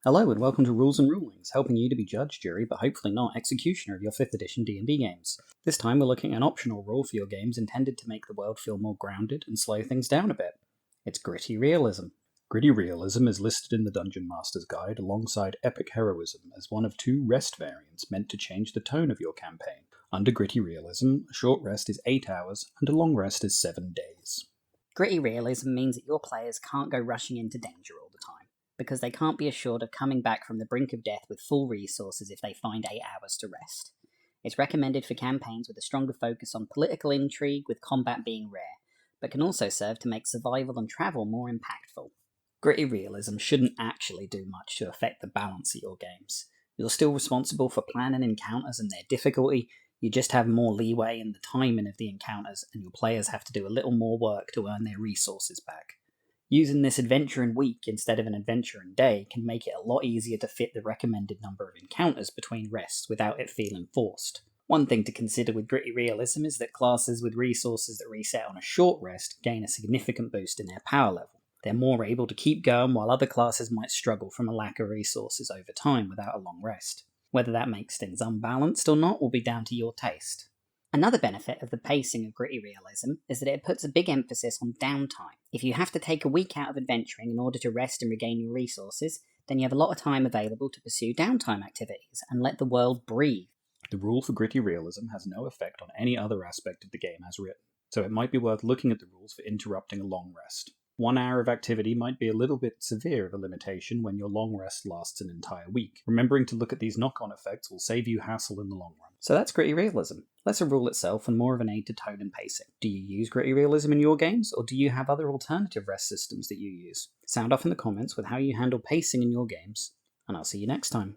Hello and welcome to Rules and Rulings, helping you to be judge, jury, but hopefully not executioner of your 5th edition D&D games. This time we're looking at an optional rule for your games intended to make the world feel more grounded and slow things down a bit. It's Gritty Realism. Gritty Realism is listed in the Dungeon Master's Guide alongside Epic Heroism as one of 2 rest variants meant to change the tone of your campaign. Under Gritty Realism, a short rest is 8 hours and a long rest is 7 days. Gritty realism means that your players can't go rushing into danger all the time, because they can't be assured of coming back from the brink of death with full resources if they find 8 hours to rest. It's recommended for campaigns with a stronger focus on political intrigue, with combat being rare, but can also serve to make survival and travel more impactful. Gritty realism shouldn't actually do much to affect the balance of your games. You're still responsible for planning encounters and their difficulty. You just have more leeway in the timing of the encounters, and your players have to do a little more work to earn their resources back. Using this adventure in week instead of an adventure in day can make it a lot easier to fit the recommended number of encounters between rests without it feeling forced. One thing to consider with Gritty Realism is that classes with resources that reset on a short rest gain a significant boost in their power level. They're more able to keep going, while other classes might struggle from a lack of resources over time without a long rest. Whether that makes things unbalanced or not will be down to your taste. Another benefit of the pacing of Gritty Realism is that it puts a big emphasis on downtime. If you have to take a week out of adventuring in order to rest and regain your resources, then you have a lot of time available to pursue downtime activities and let the world breathe. The rule for Gritty Realism has no effect on any other aspect of the game as written, so it might be worth looking at the rules for interrupting a long rest. 1 hour of activity might be a little bit severe of a limitation when your long rest lasts an entire week. Remembering to look at these knock-on effects will save you hassle in the long run. So that's Gritty Realism. Less a rule itself and more of an aid to tone and pacing. Do you use Gritty Realism in your games, or do you have other alternative rest systems that you use? Sound off in the comments with how you handle pacing in your games, and I'll see you next time.